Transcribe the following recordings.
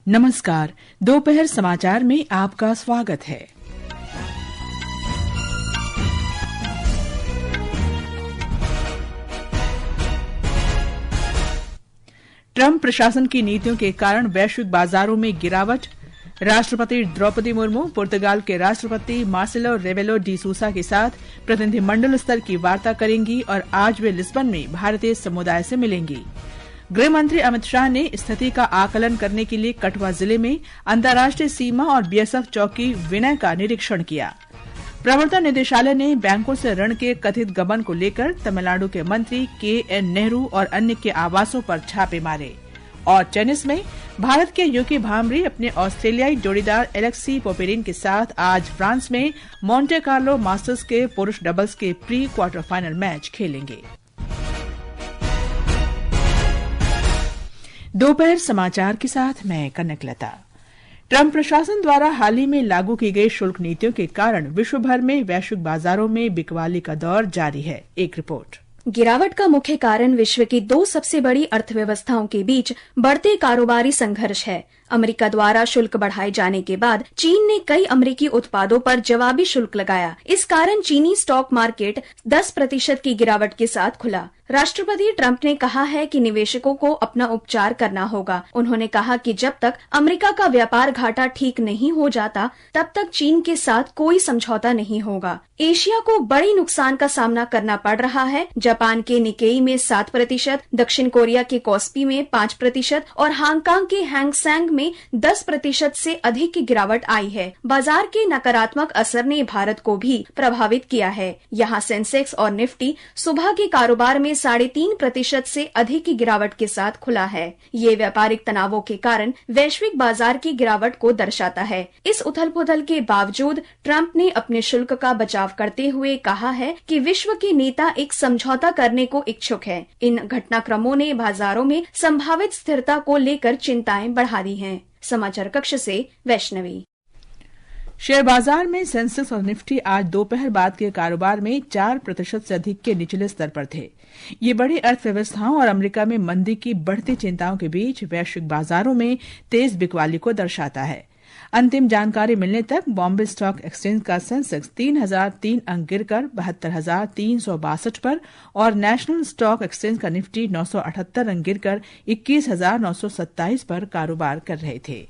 नमस्कार, दोपहर समाचार में आपका स्वागत है। ट्रंप प्रशासन की नीतियों के कारण वैश्विक बाजारों में गिरावट। राष्ट्रपति द्रौपदी मुर्मू पुर्तगाल के राष्ट्रपति मार्सेलो रेबेलो डी सूसा के साथ प्रतिनिधिमंडल स्तर की वार्ता करेंगी और आज वे लिस्बन में भारतीय समुदाय से मिलेंगी। गृह मंत्री अमित शाह ने स्थिति का आकलन करने के लिए कठुआ जिले में अंतर्राष्ट्रीय सीमा और बीएसएफ चौकी विनय का निरीक्षण किया। प्रवर्तन निदेशालय ने बैंकों से ऋण के कथित गबन को लेकर तमिलनाडु के मंत्री के.एन. नेहरू और अन्य के आवासों पर छापे मारे। और टेनिस में भारत के यूकी भांबरी अपने ऑस्ट्रेलियाई जोड़ीदार एलेक्सी पोपेरिन के साथ आज फ्रांस में मोंटे कार्लो मास्टर्स के पुरुष डबल्स के प्री क्वार्टर फाइनल मैच खेलेंगे। दोपहर समाचार के साथ मैं कनकलता। ट्रंप प्रशासन द्वारा हाल ही में लागू की गई शुल्क नीतियों के कारण विश्व भर में वैश्विक बाजारों में बिकवाली का दौर जारी है। एक रिपोर्ट। गिरावट का मुख्य कारण विश्व की दो सबसे बड़ी अर्थव्यवस्थाओं के बीच बढ़ते कारोबारी संघर्ष है। अमेरिका द्वारा शुल्क बढ़ाए जाने के बाद चीन ने कई अमेरिकी उत्पादों पर जवाबी शुल्क लगाया। इस कारण चीनी स्टॉक मार्केट 10% की गिरावट के साथ खुला। राष्ट्रपति ट्रंप ने कहा है कि निवेशकों को अपना उपचार करना होगा। उन्होंने कहा कि जब तक अमेरिका का व्यापार घाटा ठीक नहीं हो जाता, तब तक चीन के साथ कोई समझौता नहीं होगा। एशिया को बड़ी नुकसान का सामना करना पड़ रहा है। जापान के निकेई में 7%, दक्षिण कोरिया के कॉस्पी में 5% और हांगकांग के हैंगसेंग में 10% से अधिक की गिरावट आई है। बाजार के नकारात्मक असर ने भारत को भी प्रभावित किया है। यहाँ सेंसेक्स और निफ्टी सुबह के कारोबार में 3.5% से अधिक की गिरावट के साथ खुला है। ये व्यापारिक तनावों के कारण वैश्विक बाजार की गिरावट को दर्शाता है। इस उथल-पुथल के बावजूद ट्रंप ने अपने शुल्क का बचाव करते हुए कहा है कि विश्व के नेता एक समझौता करने को इच्छुक है। इन घटनाक्रमों ने बाजारों में संभावित स्थिरता को लेकर चिंताएं बढ़ा दी हैं। समाचार कक्ष से वैष्णवी। शेयर बाजार में सेंसेक्स और निफ्टी आज दोपहर बाद के कारोबार में 4% से अधिक के निचले स्तर पर थे। ये बड़ी अर्थव्यवस्थाओं और अमेरिका में मंदी की बढ़ती चिंताओं के बीच वैश्विक बाजारों में तेज बिकवाली को दर्शाता है। अंतिम जानकारी मिलने तक बॉम्बे स्टॉक एक्सचेंज का सेंसेक्स 3003 अंक गिरकर 72,362 पर और नेशनल स्टॉक एक्सचेंज का निफ्टी 978 अंक गिरकर 21,927 पर कारोबार कर रहे थे।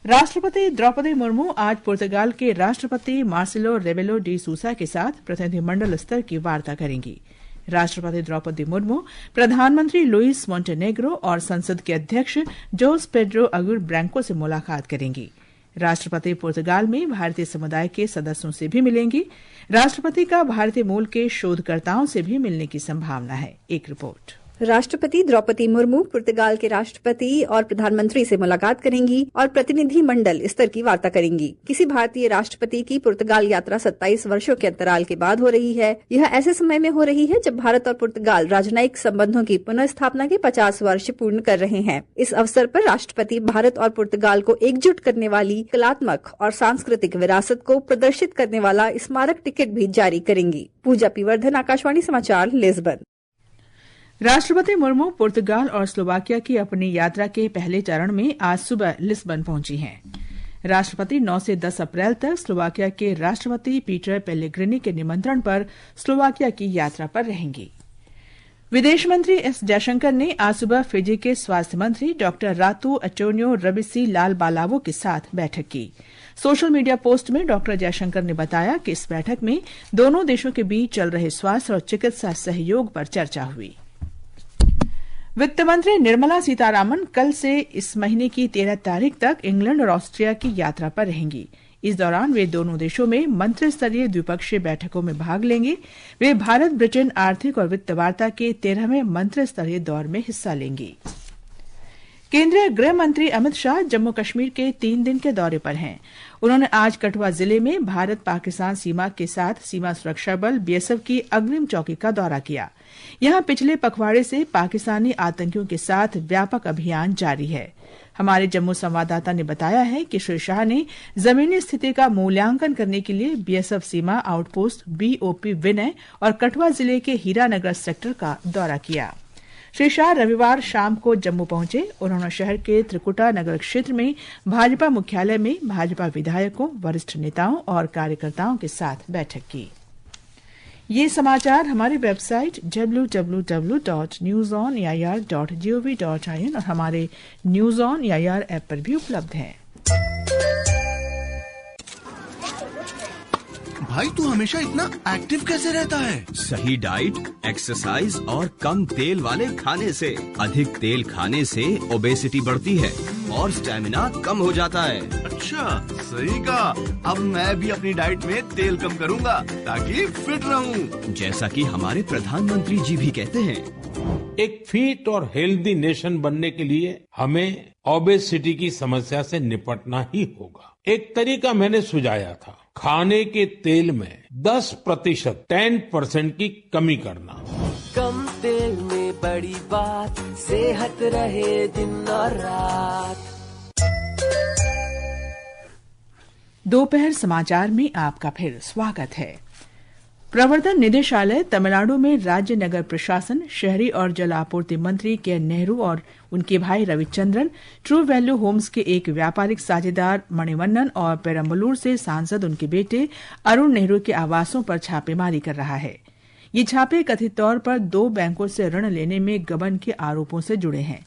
राष्ट्रपति द्रौपदी मुर्मू आज पुर्तगाल के राष्ट्रपति मार्सेलो रेबेलो डी सूसा के साथ प्रतिनिधिमंडल स्तर की वार्ता करेंगी। राष्ट्रपति द्रौपदी मुर्मू प्रधानमंत्री लुइस मोंटेनेग्रो और संसद के अध्यक्ष जोस पेड्रो अगुर ब्रैंको से मुलाकात करेंगी। राष्ट्रपति पुर्तगाल में भारतीय समुदाय के सदस्यों से भी मिलेंगी। राष्ट्रपति का भारतीय मूल के शोधकर्ताओं से भी मिलने की संभावना है। एक रिपोर्ट। राष्ट्रपति द्रौपदी मुर्मू पुर्तगाल के राष्ट्रपति और प्रधानमंत्री से मुलाकात करेंगी और प्रतिनिधि मंडल स्तर की वार्ता करेंगी। किसी भारतीय राष्ट्रपति की पुर्तगाल यात्रा 27 वर्षों के अंतराल के बाद हो रही है। यह ऐसे समय में हो रही है जब भारत और पुर्तगाल राजनयिक संबंधों की पुनः स्थापना के 50 वर्ष पूर्ण कर रहे हैं। इस अवसर पर राष्ट्रपति भारत और पुर्तगाल को एकजुट करने वाली कलात्मक और सांस्कृतिक विरासत को प्रदर्शित करने वाला स्मारक टिकट भी जारी करेंगी। पूजा पीवर्धन, आकाशवाणी समाचार, लिस्बन। राष्ट्रपति मुर्मू पुर्तगाल और स्लोवाकिया की अपनी यात्रा के पहले चरण में आज सुबह लिस्बन पहुंची हैं। राष्ट्रपति 9 से 10 अप्रैल तक स्लोवाकिया के राष्ट्रपति पीटर पेलेग्रिनी के निमंत्रण पर स्लोवाकिया की यात्रा पर रहेंगी। विदेश मंत्री एस जयशंकर ने आज सुबह फिजी के स्वास्थ्य मंत्री डॉक्टर रातू एंटोनियो रबिसी लाल बालावो के साथ बैठक की। सोशल मीडिया पोस्ट में डॉक्टर जयशंकर ने बताया कि इस बैठक में दोनों देशों के बीच चल रहे स्वास्थ्य और चिकित्सा सहयोग पर चर्चा हुई। वित्त मंत्री निर्मला सीतारामन कल से इस महीने की 13 तारीख तक इंग्लैंड और ऑस्ट्रिया की यात्रा पर रहेंगी। इस दौरान वे दोनों देशों में मंत्री स्तरीय द्विपक्षीय बैठकों में भाग लेंगे। वे भारत ब्रिटेन आर्थिक और वित्त वार्ता के 13वें मंत्री स्तरीय दौर में हिस्सा लेंगी। केंद्रीय गृह मंत्री अमित शाह जम्मू कश्मीर के 3 दिन के दौरे पर हैं। उन्होंने आज कठुआ जिले में भारत पाकिस्तान सीमा के साथ सीमा सुरक्षा बल बीएसएफ की अग्रिम चौकी का दौरा किया। यहां पिछले पखवाड़े से पाकिस्तानी आतंकियों के साथ व्यापक अभियान जारी है। हमारे जम्मू संवाददाता ने बताया है कि श्री शाह ने जमीनी स्थिति का मूल्यांकन करने के लिए बीएसएफ सीमा आउटपोस्ट बीओपी विनय और कठुआ जिले के हीरानगर सेक्टर का दौरा किया। श्री शाह रविवार शाम को जम्मू पहुंचे। उन्होंने शहर के त्रिकुटा नगर क्षेत्र में भाजपा मुख्यालय में भाजपा विधायकों, वरिष्ठ नेताओं और कार्यकर्ताओं के साथ बैठक की। ये समाचार हमारी वेबसाइट www.newsonair.gov.in और हमारे न्यूज ऑन एआईआर ऐप पर भी उपलब्ध हैं। भाई तू हमेशा इतना एक्टिव कैसे रहता है? सही डाइट, एक्सरसाइज और कम तेल वाले खाने से। अधिक तेल खाने से ओबेसिटी बढ़ती है और स्टैमिना कम हो जाता है। अच्छा, सही कहा। अब मैं भी अपनी डाइट में तेल कम करूंगा ताकि फिट रहूं। जैसा कि हमारे प्रधानमंत्री जी भी कहते हैं, एक फिट और हेल्दी नेशन बनने के लिए हमें ओबेसिटी की समस्या से निपटना ही होगा। एक तरीका मैंने सुझाया था, खाने के तेल में 10% की कमी करना। कम तेल में बड़ी बात, सेहत रहे दिन और रात। दोपहर समाचार में आपका फिर स्वागत है। प्रवर्तन निदेशालय तमिलनाडु में राज्य नगर प्रशासन, शहरी और जल आपूर्ति मंत्री के नेहरू और उनके भाई रविचंद्रन, ट्रू वैल्यू होम्स के एक व्यापारिक साझेदार मणिवन्नन और पेरम्बलूर से सांसद उनके बेटे अरुण नेहरू के आवासों पर छापेमारी कर रहा है। ये छापे कथित तौर पर 2 बैंकों से ऋण लेने में गबन के आरोपों से जुड़े हैं।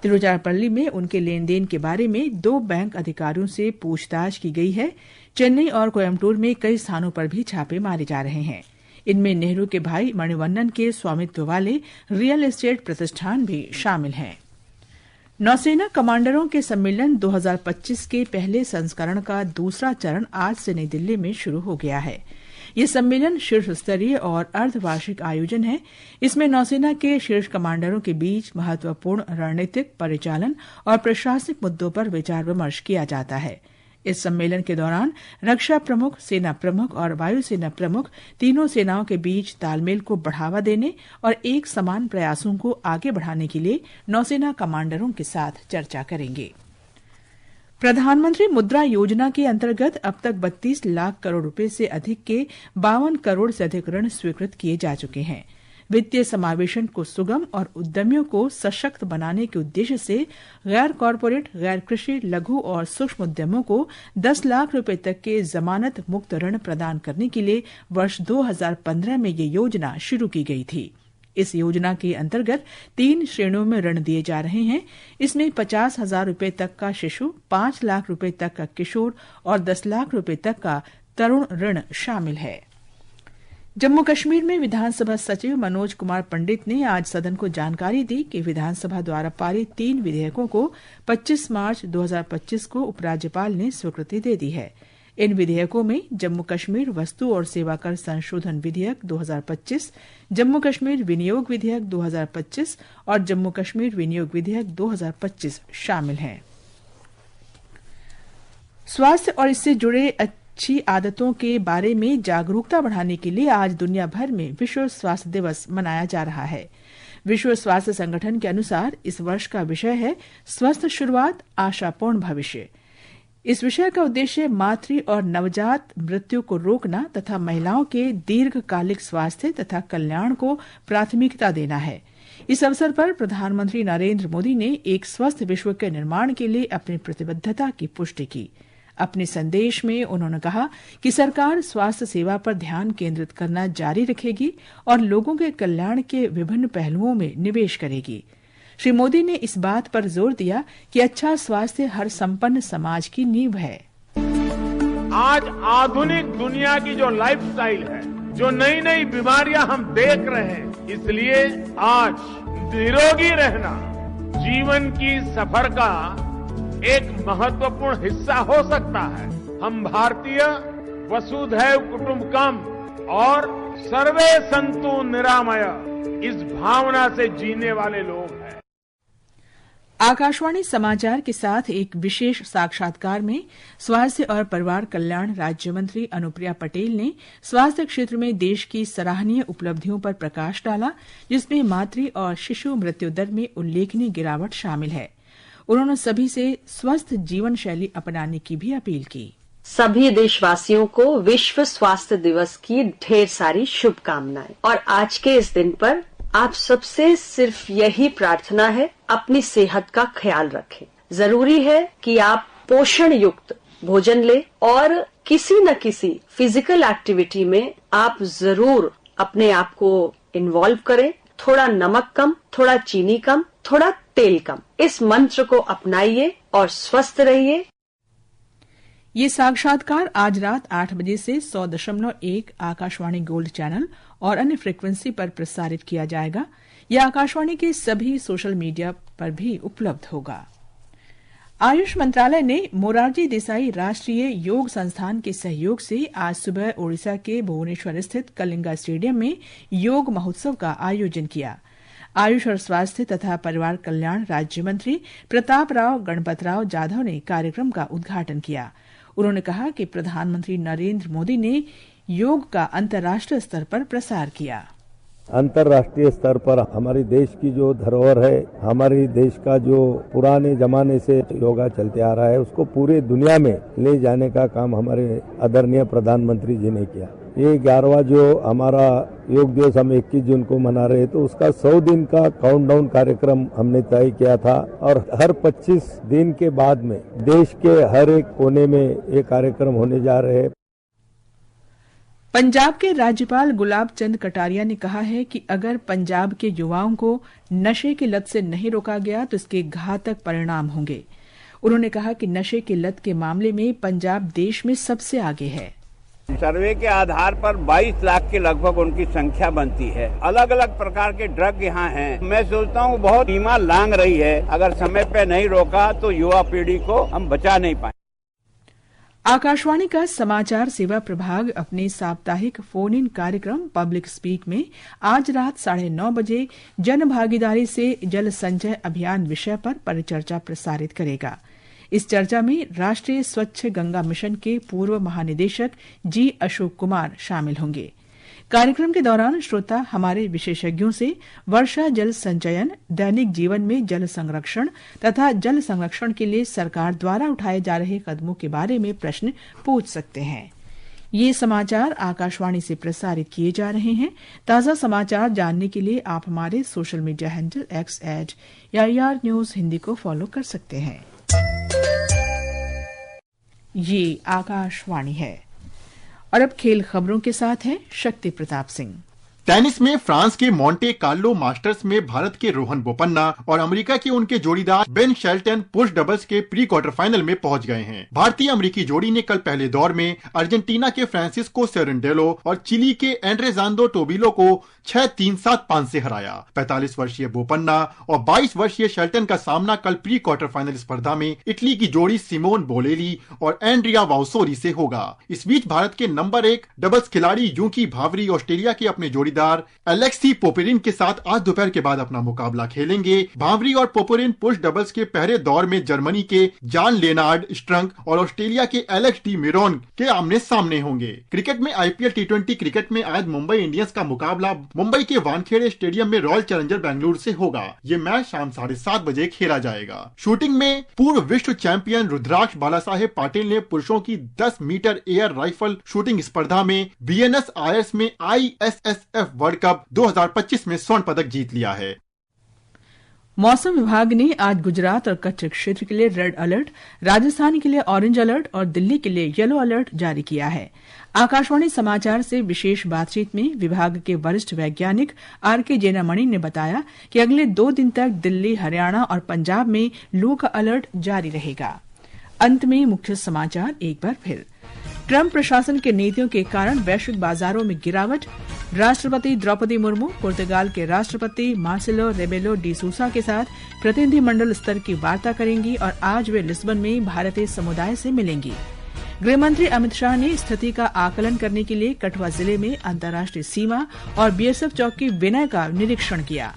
तिरुचिरापल्ली में उनके लेन देन के बारे में 2 बैंक अधिकारियों से पूछताछ की गई है। चेन्नई और कोयम्बटूर में कई स्थानों पर भी छापे मारे जा रहे हैं। इनमें नेहरू के भाई मणिवन्नन के स्वामित्व वाले रियल एस्टेट प्रतिष्ठान भी शामिल हैं। नौसेना कमांडरों के सम्मेलन 2025 के पहले संस्करण का दूसरा चरण आज से नई दिल्ली में शुरू हो गया है। ये सम्मेलन शीर्ष स्तरीय और अर्धवार्षिक आयोजन है। इसमें नौसेना के शीर्ष कमांडरों के बीच महत्वपूर्ण रणनीतिक, परिचालन और प्रशासनिक मुद्दों पर विचार विमर्श किया जाता है। इस सम्मेलन के दौरान रक्षा प्रमुख, सेना प्रमुख और वायुसेना प्रमुख तीनों सेनाओं के बीच तालमेल को बढ़ावा देने और एक समान प्रयासों को आगे बढ़ाने के लिए नौसेना कमांडरों के साथ चर्चा करेंगे। प्रधानमंत्री मुद्रा योजना के अंतर्गत अब तक 32 लाख करोड़ रुपए से अधिक के 52 करोड़ से अधिक ऋण स्वीकृत किए जा चुके हैं। वित्तीय समावेशन को सुगम और उद्यमियों को सशक्त बनाने के उद्देश्य से गैर कॉरपोरेट, गैर कृषि, लघु और सूक्ष्म उद्यमों को 10 लाख रुपए तक के जमानत मुक्त ऋण प्रदान करने के लिए वर्ष 2015 में ये योजना शुरू की गई थी। इस योजना के अंतर्गत 3 श्रेणियों में ऋण दिए जा रहे हैं। इसमें 50,000 रुपए तक का शिशु, 5 लाख रुपए तक का किशोर और 10 लाख रुपए तक का तरुण ऋण शामिल है। जम्मू कश्मीर में विधानसभा सचिव मनोज कुमार पंडित ने आज सदन को जानकारी दी कि विधानसभा द्वारा पारित 3 विधेयकों को 25 मार्च 2025 को उपराज्यपाल ने स्वीकृति दे दी है। इन विधेयकों में जम्मू कश्मीर वस्तु और सेवा कर संशोधन विधेयक 2025, जम्मू कश्मीर विनियोग विधेयक 2025 और जम्मू कश्मीर विनियोग विधेयक 2025 शामिल हैं। स्वास्थ्य और इससे जुड़े अच्छी आदतों के बारे में जागरूकता बढ़ाने के लिए आज दुनिया भर में विश्व स्वास्थ्य दिवस मनाया जा रहा है। विश्व स्वास्थ्य संगठन के अनुसार इस वर्ष का विषय है स्वस्थ शुरुआत, आशापूर्ण भविष्य। इस विषय का उद्देश्य मातृ और नवजात मृत्यु को रोकना तथा महिलाओं के दीर्घकालिक स्वास्थ्य तथा कल्याण को प्राथमिकता देना है। इस अवसर पर प्रधानमंत्री नरेंद्र मोदी ने एक स्वस्थ विश्व के निर्माण के लिए अपनी प्रतिबद्धता की पुष्टि की। अपने संदेश में उन्होंने कहा कि सरकार स्वास्थ्य सेवा पर ध्यान केंद्रित करना जारी रखेगी और लोगों के कल्याण के विभिन्न पहलुओं में निवेश करेगी। श्री मोदी ने इस बात पर जोर दिया कि अच्छा स्वास्थ्य हर संपन्न समाज की नींव है। आज आधुनिक दुनिया की जो लाइफस्टाइल है, जो नई नई बीमारियां हम देख रहे हैं, इसलिए आज निरोगी रहना जीवन की सफर का एक महत्वपूर्ण हिस्सा हो सकता है। हम भारतीय वसुधैव कुटुंबकम और सर्वे संतु निरामय इस भावना से जीने वाले लोग हैं। आकाशवाणी समाचार के साथ एक विशेष साक्षात्कार में स्वास्थ्य और परिवार कल्याण राज्य मंत्री अनुप्रिया पटेल ने स्वास्थ्य क्षेत्र में देश की सराहनीय उपलब्धियों पर प्रकाश डाला, जिसमें मातृ और शिशु मृत्यु दर में उल्लेखनीय गिरावट शामिल है। उन्होंने सभी से स्वस्थ जीवन शैली अपनाने की भी अपील की। सभी देशवासियों को विश्व स्वास्थ्य दिवस की ढेर सारी शुभकामनाएं। और आज के इस दिन पर आप सबसे सिर्फ यही प्रार्थना है, अपनी सेहत का ख्याल रखें। जरूरी है कि आप पोषण युक्त भोजन लें और किसी न किसी फिजिकल एक्टिविटी में आप जरूर अपने आप को इन्वॉल्व करें। थोड़ा नमक कम, थोड़ा चीनी कम, थोड़ा तेल कम, इस मंत्र को अपनाइए और स्वस्थ रहिए। ये साक्षात्कार आज रात 8 बजे से 100.1 आकाशवाणी गोल्ड चैनल और अन्य फ्रीक्वेंसी पर प्रसारित किया जाएगा। यह आकाशवाणी के सभी सोशल मीडिया पर भी उपलब्ध होगा। आयुष मंत्रालय ने मोरारजी देसाई राष्ट्रीय योग संस्थान के सहयोग से आज सुबह ओडिशा के भुवनेश्वर स्थित कलिंगा स्टेडियम में योग महोत्सव का आयोजन किया। आयुष और स्वास्थ्य तथा परिवार कल्याण राज्य मंत्री प्रताप राव गणपतराव जाधव ने कार्यक्रम का उद्घाटन किया। उन्होंने कहा कि प्रधानमंत्री नरेंद्र मोदी ने योग का अंतर्राष्ट्रीय स्तर पर प्रसार किया। अंतर्राष्ट्रीय स्तर पर हमारे देश की जो धरोहर है, हमारे देश का जो पुराने जमाने से योगा चलते आ रहा है, उसको पूरे दुनिया में ले जाने का काम हमारे आदरणीय प्रधानमंत्री जी ने किया। ये 11वां जो हमारा योग दिवस हम 21 जून को मना रहे हैं, तो उसका 100 दिन का काउंटडाउन कार्यक्रम हमने तय किया था और हर 25 दिन के बाद में देश के हर एक कोने में ये कार्यक्रम होने जा रहे हैं। पंजाब के राज्यपाल गुलाब चंद कटारिया ने कहा है कि अगर पंजाब के युवाओं को नशे की लत से नहीं रोका गया तो इसके घातक परिणाम होंगे। उन्होंने कहा कि नशे की लत के मामले में पंजाब देश में सबसे आगे है। सर्वे के आधार पर 22 लाख के लगभग उनकी संख्या बनती है। अलग अलग प्रकार के ड्रग यहाँ हैं। मैं सोचता हूँ बहुत सीमा लांघ रही है। अगर समय पे नहीं रोका तो युवा पीढ़ी को हम बचा नहीं पाएंगे। आकाशवाणी का समाचार सेवा प्रभाग अपने साप्ताहिक फोन इन कार्यक्रम पब्लिक स्पीक में आज रात 9:30 बजे जन भागीदारी से जल संचय अभियान विषय पर परिचर्चा प्रसारित करेगा। इस चर्चा में राष्ट्रीय स्वच्छ गंगा मिशन के पूर्व महानिदेशक जी अशोक कुमार शामिल होंगे। कार्यक्रम के दौरान श्रोता हमारे विशेषज्ञों से वर्षा जल संचयन, दैनिक जीवन में जल संरक्षण तथा जल संरक्षण के लिए सरकार द्वारा उठाए जा रहे कदमों के बारे में प्रश्न पूछ सकते हैं। ये समाचार आकाशवाणी से प्रसारित किए जा रहे हैं। ताज़ा समाचार जानने के लिए आप हमारे social media handle @AIR news Hindi को फॉलो कर सकते हैं। ये आकाशवाणी है और अब खेल खबरों के साथ हैं शक्ति प्रताप सिंह। टेनिस में फ्रांस के मोंटे कार्लो मास्टर्स में भारत के रोहन बोपन्ना और अमेरिका के उनके जोड़ीदार बेन शेल्टन पुरुष डबल्स के प्री क्वार्टर फाइनल में पहुंच गए हैं। भारतीय अमेरिकी जोड़ी ने कल पहले दौर में अर्जेंटीना के फ्रांसिस्को सेरेंडेलो और चिली के एंड्रेजांदो टोबिलो को 6-3, 7-5 से हराया। 45 वर्षीय बोपन्ना और 22 वर्षीय शेल्टन का सामना कल प्री क्वार्टर फाइनल स्पर्धा में इटली की जोड़ी सिमोन बोलेली और एंड्रिया वाउसोरी से होगा। इस बीच भारत के नंबर 1 डबल्स खिलाड़ी यूकी भावरी ऑस्ट्रेलिया के अपने जोड़ीदार एलेक्सी पोपेरिन के साथ आज दोपहर के बाद अपना मुकाबला खेलेंगे। भावरी और पोपेरिन पुरुष डबल्स के पहले दौर में जर्मनी के जान लेनार्ड स्ट्रंक और ऑस्ट्रेलिया के एलेक्स डी मिरोन के आमने सामने होंगे। क्रिकेट में IPL T20 क्रिकेट में आज मुंबई इंडियंस का मुकाबला मुंबई के वानखेड़े स्टेडियम में रॉयल चैलेंजर बेंगलुरु से होगा। ये मैच शाम 7:30 बजे खेला जाएगा। शूटिंग में पूर्व विश्व चैंपियन रुद्राक्ष बालासाहेब पाटिल ने पुरुषों की 10 मीटर एयर राइफल शूटिंग स्पर्धा में BNS आयर्स में ISSF वर्ल्ड कप 2025 में स्वर्ण पदक जीत लिया है। मौसम विभाग ने आज गुजरात और कच्छ क्षेत्र के लिए रेड अलर्ट, राजस्थान के लिए ऑरेंज अलर्ट और दिल्ली के लिए येलो अलर्ट जारी किया है। आकाशवाणी समाचार से विशेष बातचीत में विभाग के वरिष्ठ वैज्ञानिक RK जेनामणि ने बताया कि अगले 2 दिन तक दिल्ली, हरियाणा और पंजाब में लू का अलर्ट जारी रहेगा। अंत में मुख्य समाचार एक बार फिर। ट्रंप प्रशासन के नीतियों के कारण वैश्विक बाजारों में गिरावट। राष्ट्रपति द्रौपदी मुर्मू पुर्तगाल के राष्ट्रपति मार्सेलो रेबेलो डी सूसा के साथ प्रतिनिधिमंडल स्तर की वार्ता करेंगी और आज वे लिस्बन में भारतीय समुदाय से मिलेंगी। गृहमंत्री अमित शाह ने स्थिति का आकलन करने के लिए कठुआ जिले में अंतर्राष्ट्रीय सीमा और BSF चौकी विनय का निरीक्षण किया।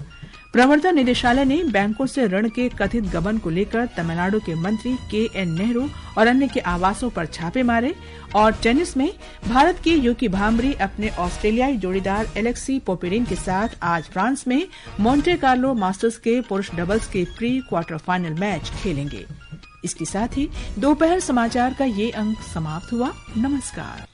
प्रवर्तन निदेशालय ने बैंकों से ऋण के कथित गबन को लेकर तमिलनाडु के मंत्री KN नेहरू और अन्य के आवासों पर छापे मारे। और टेनिस में भारत की यूकी भांबरी अपने ऑस्ट्रेलियाई जोड़ीदार एलेक्सी पोपेरिन के साथ आज फ्रांस में मोंटे कार्लो मास्टर्स के पुरुष डबल्स के प्री क्वार्टर फाइनल मैच खेलेंगे। इसके साथ ही दोपहर समाचार का ये अंक समाप्त हुआ। नमस्कार।